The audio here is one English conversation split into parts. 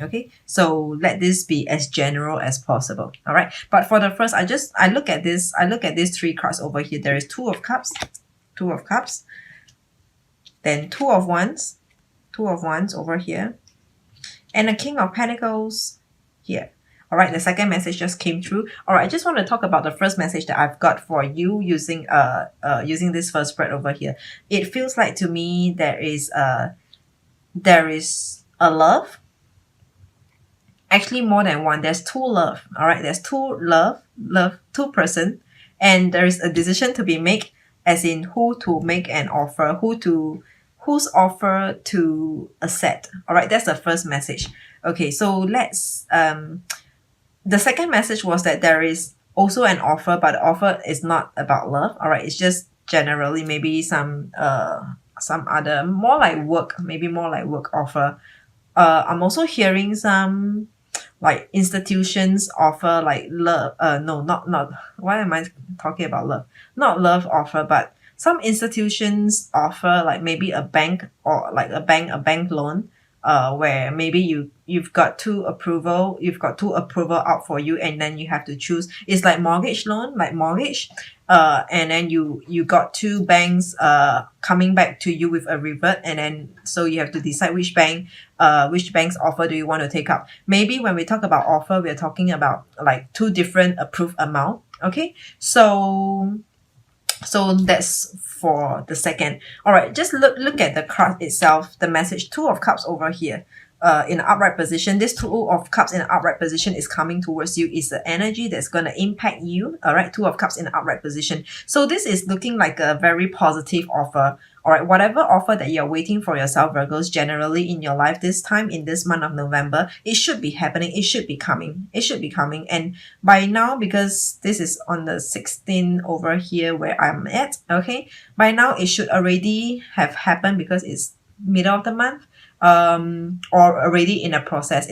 Okay, so let this be as general as possible. All right, but for the first, I look at these three cards over here. There is Two of Cups, then Two of Wands over here, and a King of Pentacles here. All right, the second message just came through. All right, I just want to talk about the first message that I've got for you using this first spread over here. It feels like to me there is a love. Actually, more than one. There's two love. All right, there's two person, and there is a decision to be made, as in who to make an offer, whose offer to accept. All right, that's the first message. Okay, so let's the second message was that there is also an offer, but the offer is not about love. All right, it's just generally maybe some other more like work, maybe more like work offer. I'm also hearing some like institutions offer like love. No, not. Why am I talking about love? Not love offer, but some institutions offer like maybe a bank or like a bank loan. Where maybe you've got two approval out for you, and then you have to choose. It's like mortgage loan, like mortgage. And then you got two banks coming back to you with a revert, and then so you have to decide which bank's offer do you want to take up. Maybe when we talk about offer, we're talking about like two different approved amount. Okay, so that's for the second. All right, just look at the card itself, the message. Two of Cups over here in upright position. This Two of Cups in upright position is coming towards you. Is the energy that's going to impact you. All right, Two of Cups in upright position. So this is looking like a very positive offer. All right, whatever offer that you're waiting for yourself, Virgos, generally in your life this time, in this month of November, it should be happening. It should be coming. And by now, because this is on the 16th over here where I'm at, okay, by now it should already have happened because it's middle of the month, or already in a process,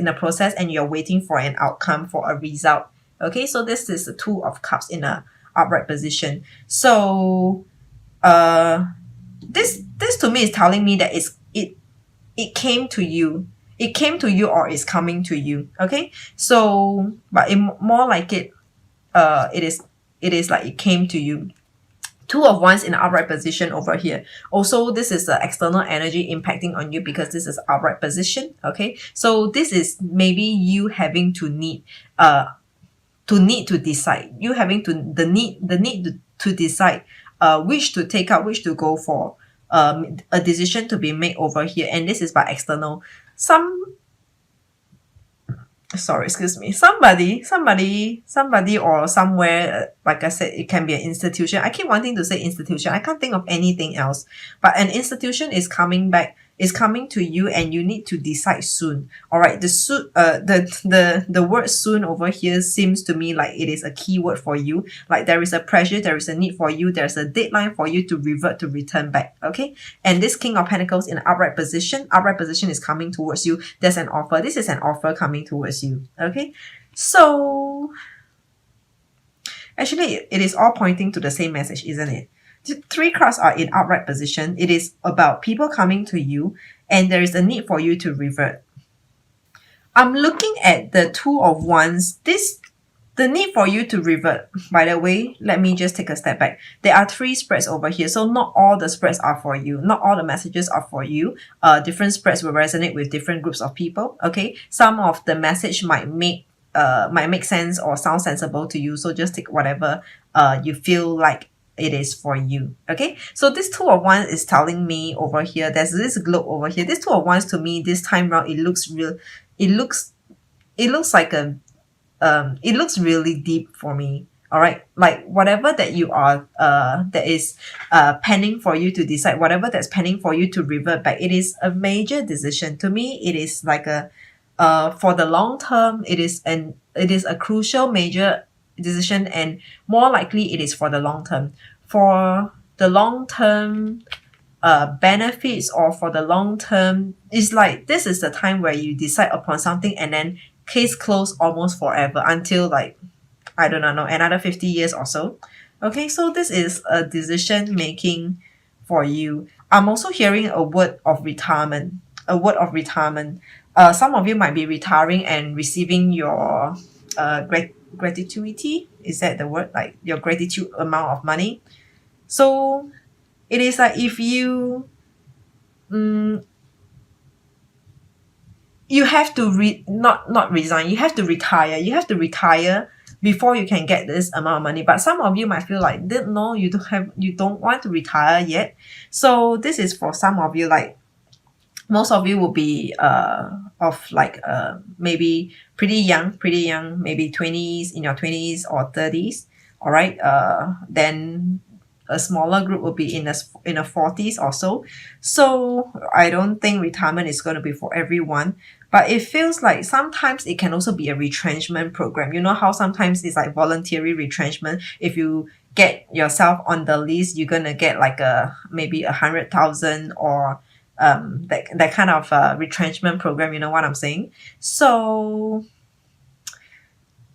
and you're waiting for an outcome, for a result. Okay, so this is the Two of Cups in a upright position. So, this to me is telling me that it came to you. It came to you or is coming to you. Okay, so but more like it is like it came to you. Two of Wands in upright position over here. Also, this is the external energy impacting on you because this is upright position. Okay, so this is maybe you having to need to decide. You having to the need to decide which to take up, which to go for. A decision to be made over here, and this is by external. Excuse me, somebody or somewhere, like I said, it can be an institution. I keep wanting to say institution. I can't think of anything else, but an institution is coming to you, and you need to decide soon. All right, the word soon over here seems to me like it is a key word for you. Like there is a pressure, there is a need for you, there's a deadline for you to return back. Okay, and this King of Pentacles in upright position is coming towards you. There's an offer. This is an offer coming towards you. Okay, so actually it is all pointing to the same message, isn't it? Three cards are in upright position. It is about people coming to you, and there is a need for you to revert. I'm looking at the Two of Wands. The need for you to revert. By the way, let me just take a step back. There are three spreads over here, so not all the spreads are for you. Not all the messages are for you. Different spreads will resonate with different groups of people. Okay, some of the message might make sense or sound sensible to you. So just take whatever you feel like it is for you. Okay, so this Two of Wands is telling me over here, there's this globe over here. This Two of Wands to me this time round, it looks like it looks really deep for me. All right, like whatever that you are that is pending for you to decide, whatever that's pending for you to revert back, it is a major decision. To me, it is like a for the long term, it is a crucial major decision, and more likely it is for the long term. For the long term benefits, or for the long term, it's like this is the time where you decide upon something, and then case closed almost forever, until like, I don't know, another 50 years or so. Okay, so this is a decision making for you. I'm also hearing a word of retirement. some of you might be retiring and receiving your gratuity. Is that the word? Like your gratitude amount of money. So it is like if you you have to not resign, you have to retire. You have to retire before you can get this amount of money. But some of you might feel like no, you don't want to retire yet. So this is for some of you. Like most of you will be of like maybe pretty young, maybe 20s, in your 20s or 30s. All right. Then a smaller group will be in a 40s or so. So I don't think retirement is going to be for everyone, but it feels like sometimes it can also be a retrenchment program. You know how sometimes it's like voluntary retrenchment. If you get yourself on the list, you're gonna get like maybe 100,000 or that kind of retrenchment program. You know what I'm saying? So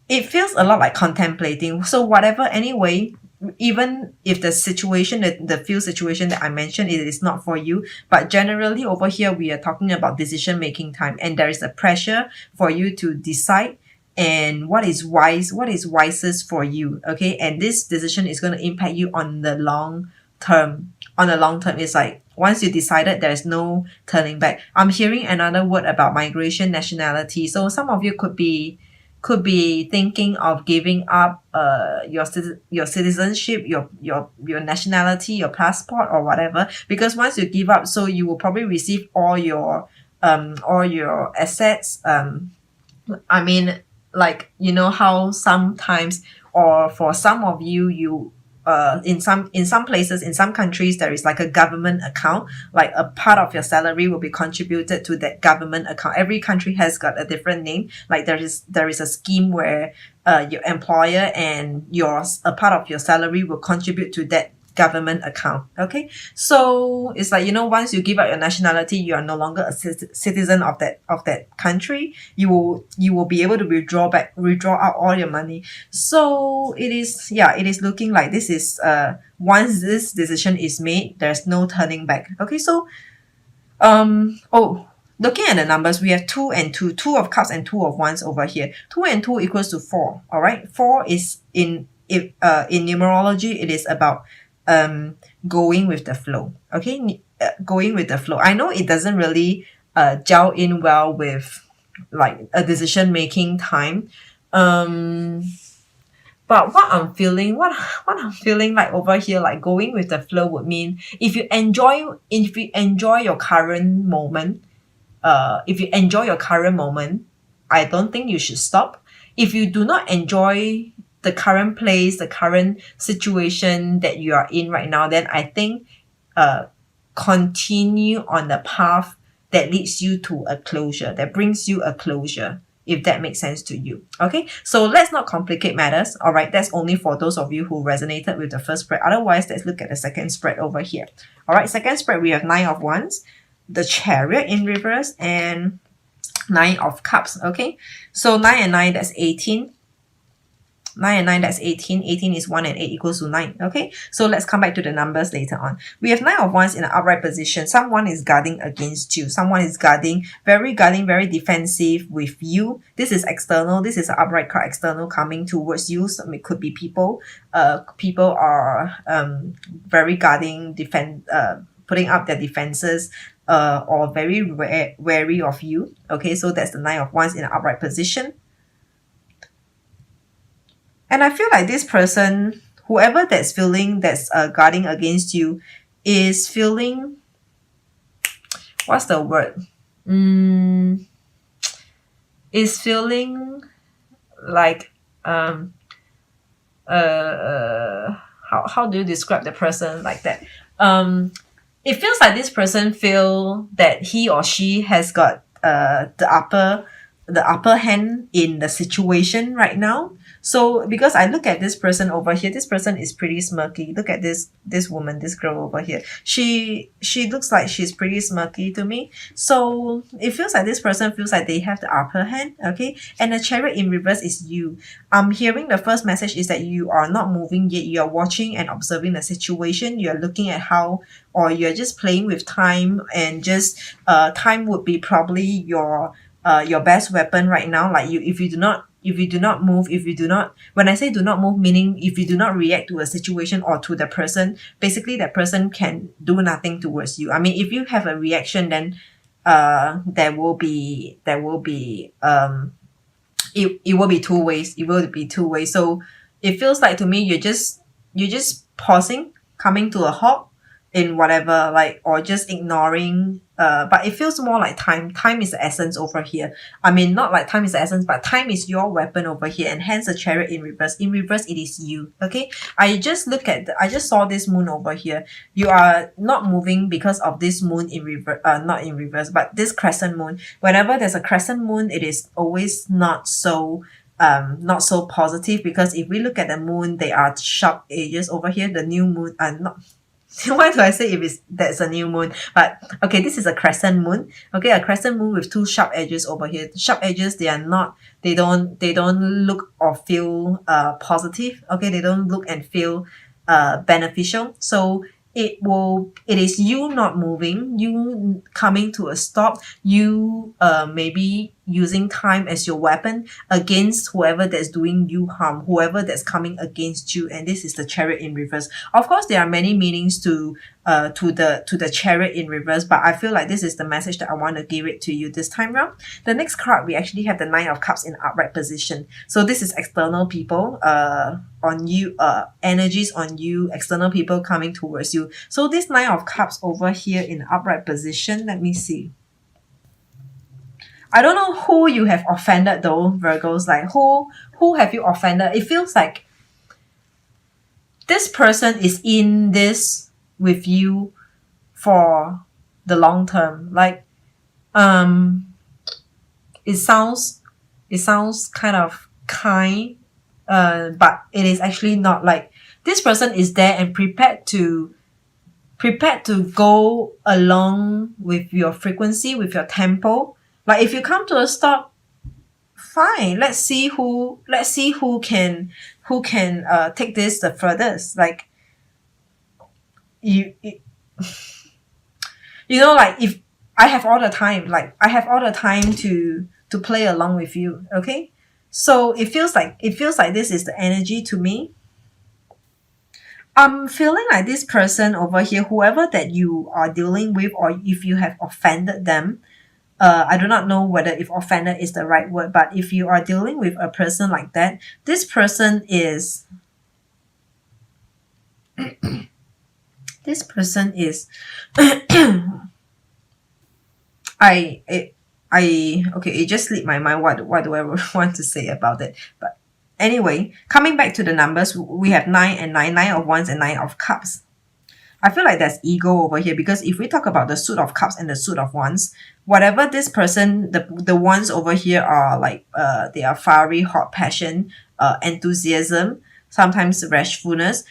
it feels a lot like contemplating. So whatever, anyway, even if the situation, the field situation that I mentioned, it is not for you, but generally over here we are talking about decision making time, and there is a pressure for you to decide and what is wisest for you. Okay, and this decision is going to impact you on the long term. It's like once you decided, there's no turning back. I'm hearing another word about migration, nationality. So some of you could be thinking of giving up your citizenship, your nationality, your passport or whatever, because once you give up, so you will probably receive all your assets. I mean, like, you know how sometimes, or for some of you in some places, in some countries, there is like a government account, like a part of your salary will be contributed to that government account. Every country has got a different name. Like there is a scheme where your employer and a part of your salary will contribute to that government account. Okay, so it's like, you know, once you give up your nationality, you are no longer a citizen of that country. You will be able to withdraw out all your money. So it is looking like this is once this decision is made, there's no turning back. Okay, so looking at the numbers, we have 2 and 2, 2 of cups and 2 of wands over here. 2 and 2 equals to 4. All right, 4 is in numerology, it is about going with the flow. Okay, going with the flow. I know it doesn't really gel in well with like a decision making time, but what I'm feeling like over here, like going with the flow, would mean if you enjoy your current moment, I don't think you should stop. If you do not enjoy the current place, the current situation that you are in right now, then I think continue on the path that leads you to a closure, that brings you a closure, if that makes sense to you. Okay, so let's not complicate matters. All right, that's only for those of you who resonated with the first spread. Otherwise, let's look at the second spread over here. All right, second spread, we have 9 of wands, the chariot in reverse, and 9 of cups. Okay, so 9 and 9, that's 18. 9 and 9, that's 18. 18 is 1 and 8 equals to 9. Okay, so let's come back to the numbers later on. We have 9 of wands in an upright position. Someone is guarding against you. Someone is guarding, very defensive with you. This is external. This is an upright card, external, coming towards you. So it could be people. People are very guarding, putting up their defenses, or very wary of you. Okay, so that's the 9 of wands in an upright position. And I feel like this person, whoever that's guarding against you, is feeling, what's the word? Is feeling like, how do you describe the person like that? It feels like this person feel that he or she has got the upper hand in the situation right now. So because I look at this person over here, this person is pretty smirky. Look at this woman, this girl over here. She looks like she's pretty smirky to me. So it feels like this person feels like they have the upper hand. Okay, and the chariot in reverse is you. I'm hearing the first message is that you are not moving yet. You are watching and observing the situation. You are looking at how, or you're just playing with time, and just time would be probably your your best weapon right now. Like if you do not move, if you do not, when I say do not move, meaning if you do not react to a situation or to the person, basically that person can do nothing towards you. I mean, if you have a reaction, then it will be two ways. It will be two ways. So it feels like to me you're just pausing, coming to a halt in whatever, like, or just ignoring. But it feels more like time is the essence over here. I mean, not like time is the essence, but time is your weapon over here, and hence the Chariot in reverse. In reverse, it is you. Okay, I just saw this moon over here. You are not moving because of this moon in reverse, not in reverse, but this crescent moon. Whenever there's a crescent moon, it is always not so positive, because if we look at the moon, there are sharp edges over here. The new moon, not why do I say if that's a new moon? But okay, this is a crescent moon. Okay, a crescent moon with two sharp edges over here. Sharp edges, they don't look or feel positive. Okay, they don't look and feel beneficial. So it is you not moving, you coming to a stop, you maybe using time as your weapon against whoever that's doing you harm, whoever that's coming against you. And this is the Chariot in reverse. Of course, there are many meanings to the Chariot in reverse, but I feel like this is the message that I want to give it to you this time round. The next card, we actually have the Nine of Cups in upright position. So this is external people on you, energies on you, external people coming towards you. So this Nine of Cups over here in upright position, let me see. I don't know who you have offended though, Virgos. Like who have you offended? It feels like this person is in this with you for the long term. Like it sounds kind of kind, but it is actually not. Like this person is there and prepared to go along with your frequency, with your tempo. Like if you come to a stop, fine. Let's see who can take this the furthest. Like you know, like if I have all the time, to play along with you. Okay, so it feels like this is the energy to me. I'm feeling like this person over here, whoever that you are dealing with, or if you have offended them, I do not know whether if offended is the right word, but if you are dealing with a person like that, this person is okay, it just slipped my mind what do I want to say about it. But anyway, coming back to the numbers, we have 9 and 9, 9 of Wands and 9 of Cups. I feel like there's ego over here, because if we talk about the Suit of Cups and the Suit of Wands, whatever this person, the ones over here are like, they are fiery, hot passion, enthusiasm, sometimes rashfulness,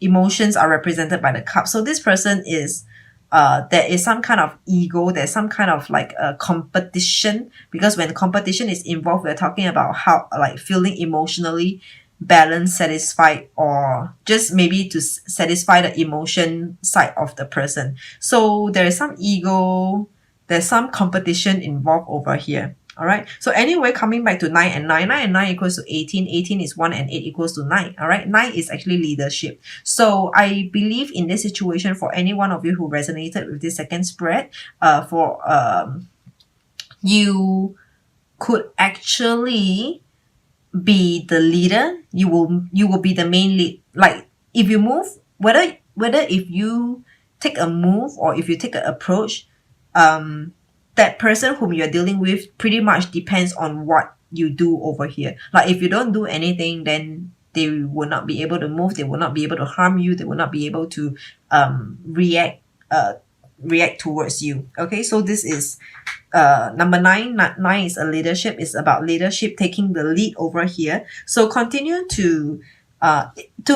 emotions are represented by the cup. So this person is, there is some kind of ego, there's some kind of like a competition, because when competition is involved, we're talking about how, like, feeling emotionally balanced, satisfied, or just maybe to satisfy the emotion side of the person. So there is some ego, there's some competition involved over here. All right. So anyway, coming back to 9 and 9, 9 and 9 equals to 18. 18 is 1 and 8 equals to 9. All right. 9 is actually leadership. So I believe in this situation, for any one of you who resonated with this second spread, you could actually be the leader. You will be the main lead. Like if you move, whether if you take a move or if you take an approach, that person whom you're dealing with pretty much depends on what you do over here. Like if you don't do anything, then they will not be able to move, they will not be able to harm you, they will not be able to react towards you. Okay, so this is number 9. 9 is a leadership. It's about leadership, taking the lead over here. So continue to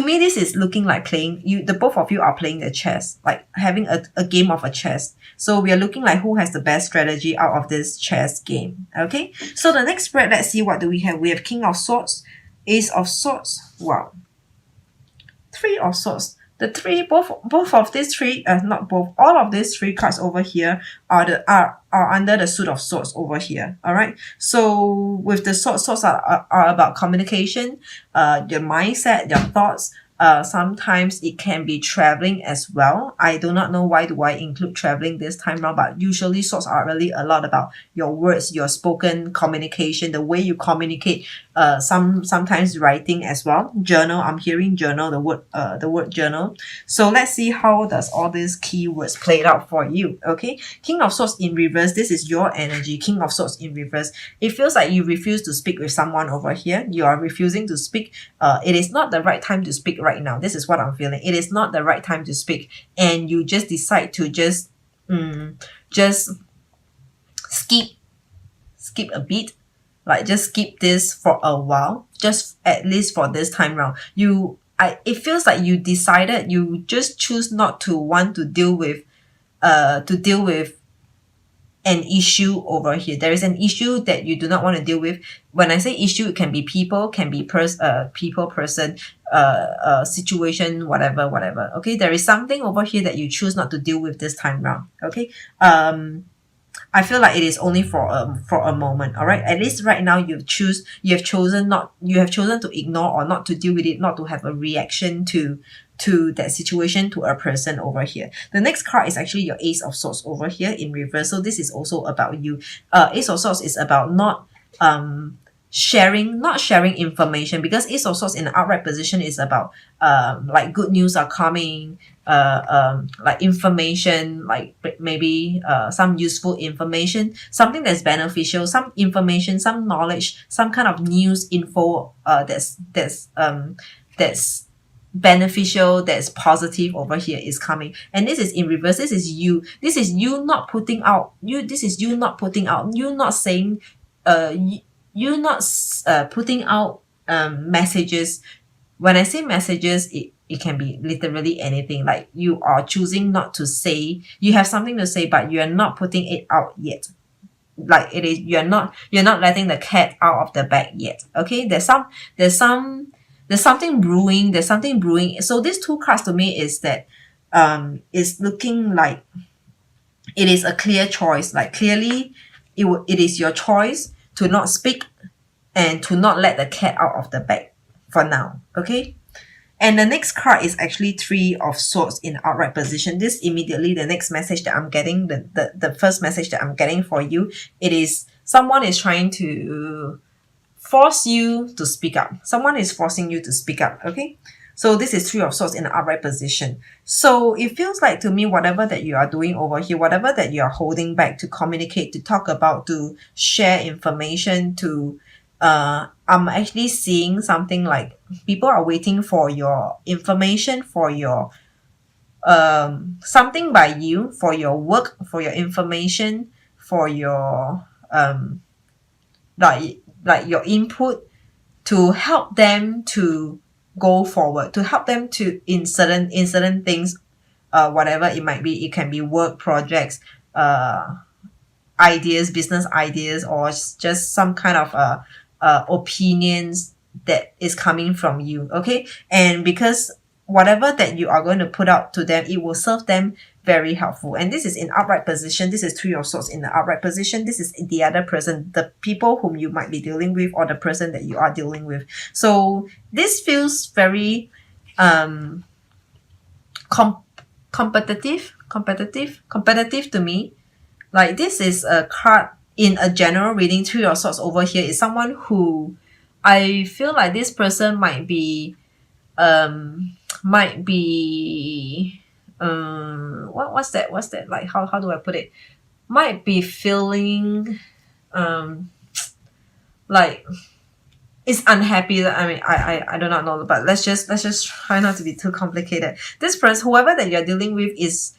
me, this is looking like playing, the both of you are playing the chess, like having a game of a chess. So we are looking like who has the best strategy out of this chess game. Okay, so the next spread, let's see, what do we have? We have King of Swords, Ace of Swords, wow, Three of Swords, The three, both of these three, not both, all of these three cards over here are under the suit of swords over here. All right. So with the swords are about communication, your mindset, your thoughts. Sometimes it can be traveling as well. I do not know why do I include traveling this time around, but usually swords are really a lot about your words, your spoken communication, the way you communicate. Sometimes writing as well. Journal. I'm hearing journal. The word journal. So let's see how does all these keywords play out for you. Okay. King of Swords in reverse. This is your energy. King of Swords in reverse. It feels like you refuse to speak with someone over here. You are refusing to speak. It is not the right time to speak right now. This is what I'm feeling. It is not the right time to speak, and you just decide to just skip a bit, like just skip this for a while, just at least for this time round. It feels like you decided, you just choose not to want to deal with an issue over here. There is an issue that you do not want to deal with. When I say issue, it can be people, can be people, person, situation, whatever. Okay, there is something over here that you choose not to deal with this time round. Okay, I feel like it is only for a moment. All right, at least right now you have chosen to ignore or not to deal with it, not to have a reaction to that situation, to a person over here. The next card is actually your Ace of Swords over here in reverse. So this is also about you. Ace of Swords is about not sharing information, because Ace of Swords in the outright position is about like good news are coming, like information, like maybe some useful information, something that's beneficial, some information, some knowledge, some kind of news info that's beneficial, that's positive over here is coming. And this is in reverse. This is you not putting out, you not saying, you not putting out messages. When I say messages, it can be literally anything. Like you are choosing not to say, you have something to say, but you are not putting it out yet. Like it is, you're not letting the cat out of the bag yet. Okay, there's something brewing. So these two cards to me is that is looking like it is a clear choice. Like clearly it is your choice to not speak and to not let the cat out of the bag for now. Okay. And the next card is actually Three of Swords in outright position. This immediately, the next message that I'm getting, the first message that I'm getting for you, it is someone is trying to force you to speak up. Someone is forcing you to speak up. Okay. So this is Three of Swords in the upright position. So it feels like to me, whatever that you are doing over here, whatever that you are holding back to communicate, to talk about, to share information, I'm actually seeing something like people are waiting for your information, for your something by you, for your work, for your information, for your like your input, to help them to go forward, to help them to in certain things, whatever it might be. It can be work projects, ideas, business ideas, or just some kind of opinions that is coming from you. Okay. And because whatever that you are going to put out to them, it will serve them very helpful. And this is in upright position. This is Three of Swords in the upright position. This is the other person, the people whom you might be dealing with, or the person that you are dealing with. So this feels very competitive to me. Like this is a card in a general reading. Three of Swords over here is someone who I feel like this person might be what's that like, how do I put it, might be feeling like is unhappy. I mean, I do not know, but let's just try not to be too complicated. This person, whoever that you're dealing with, is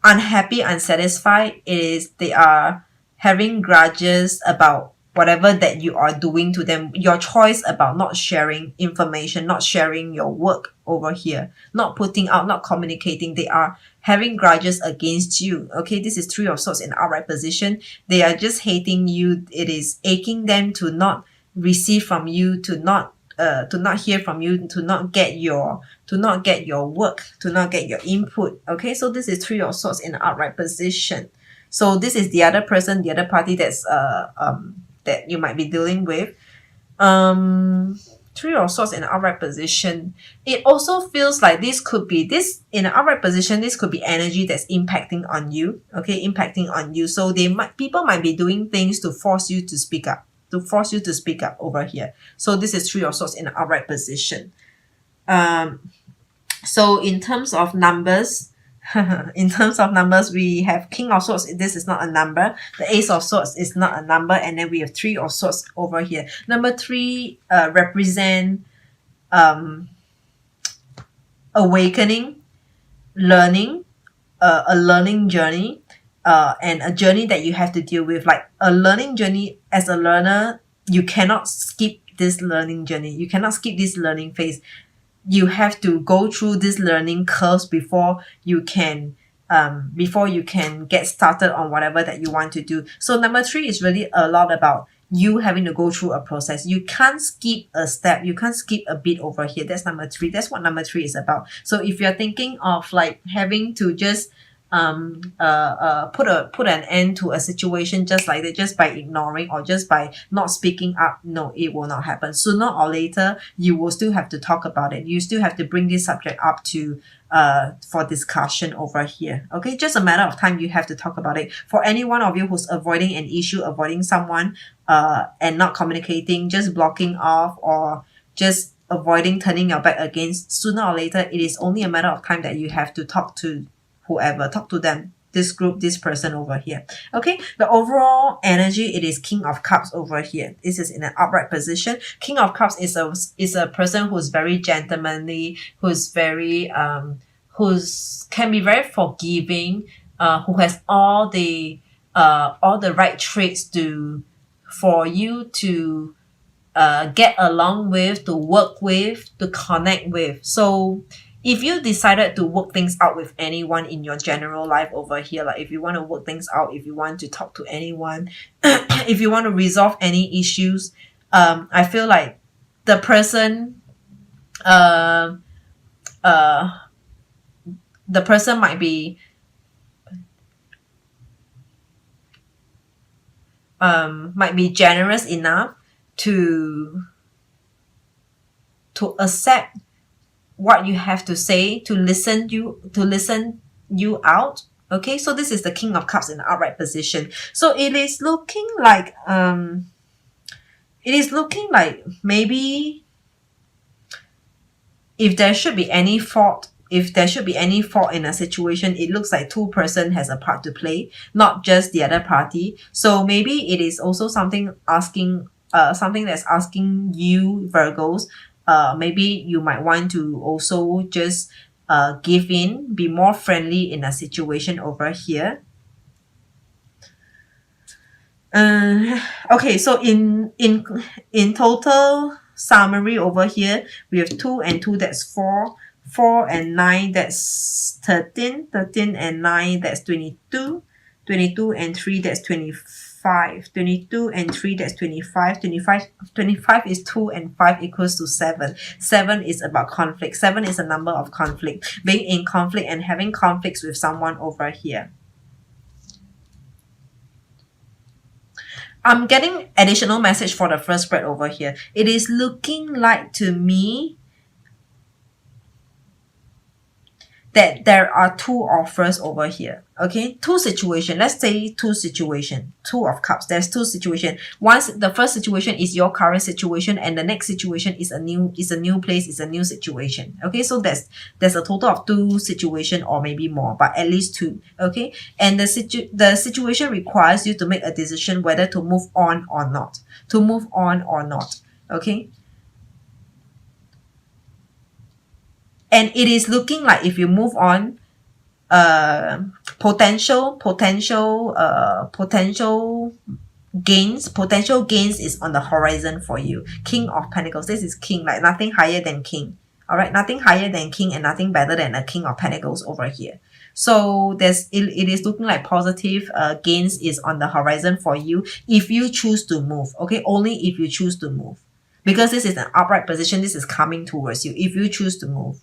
unhappy, unsatisfied. They are having grudges about whatever that you are doing to them, your choice about not sharing information, not sharing your work over here, not putting out, not communicating. They are having grudges against you. Okay, this is Three of Swords in outright position. They are just hating you. It is aching them to not receive from you, to not to not hear from you, to not get your work, to not get your input. Okay, so this is Three of Swords in an upright position. So this is the other person, the other party that's that you might be dealing with. Three of Swords in an upright position. It also feels like this could be this in an upright position. This could be energy that's impacting on you. Okay, impacting on you. So people might be doing things to force you to speak up, over here. So this is Three of Swords in an upright position. So in terms of numbers, we have King of Swords. This is not a number. The Ace of Swords is not a number. And then we have Three of Swords over here. Number 3 represent awakening, learning, a learning journey, and a journey that you have to deal with. Like a learning journey, as a learner, you cannot skip this learning journey. You cannot skip this learning phase. You have to go through this learning curves before you can get started on whatever that you want to do. So number 3 is really a lot about you having to go through a process. You can't skip a step. You can't skip a bit over here. That's number 3. That's what number 3 is about. So if you're thinking of like having to just put an end to a situation just like that, just by ignoring or just by not speaking up, no, it will not happen. Sooner or later, you will still have to talk about it. You still have to bring this subject up to for discussion over here. Okay, just a matter of time. You have to talk about it. For any one of you who's avoiding an issue, avoiding someone, and not communicating, just blocking off, or just avoiding turning your back against, sooner or later, it is only a matter of time that you have to talk to whoever, talk to them, this group, this person over here. Okay, the overall energy, it is King of Cups over here. This is in an upright position. King of Cups is a person who's very gentlemanly, who's very can be very forgiving, who has all the right traits for you to get along with, to work with, to connect with. So if you decided to work things out with anyone in your general life over here, like if you want to work things out, if you want to talk to anyone, if you want to resolve any issues, I feel like the person might be generous enough to accept what you have to say, to listen you out. Okay, so this is the King of Cups in the upright position. So it is looking like maybe if there should be any fault in a situation, it looks like two person has a part to play, not just the other party. So maybe it is also something that's asking you, Virgos, maybe you might want to also just give in, be more friendly in a situation over here. Okay, so in total summary over here, we have 2 and 2, that's 4. 4 and 9, that's 13. 13 and 9, that's 22. 22 and 3, that's 25. 22 and 3, that's 25. 25 is 2 and 5 equals to 7. 7 is about conflict. 7 is a number of conflict. Being in conflict and having conflicts with someone over here. I'm getting additional message for the first spread over here. It is looking like to me that there are 2 offers over here. Okay, 2 situations. Let's say 2 situations. 2 of Cups. There's 2 situations. Once the first situation is your current situation, and the next situation is a new place, is a new situation. Okay, so there's a total of 2 situations, or maybe more, but at least 2. Okay, and the situation requires you to make a decision whether to move on or not. To move on or not. Okay. And it is looking like if you move on, potential gains is on the horizon for you. King of Pentacles. This is King, like nothing higher than King. All right, nothing higher than King and nothing better than a King of Pentacles over here. So it is looking like positive gains is on the horizon for you if you choose to move. Okay, only if you choose to move. because this is an upright position. This is coming towards you if you choose to move.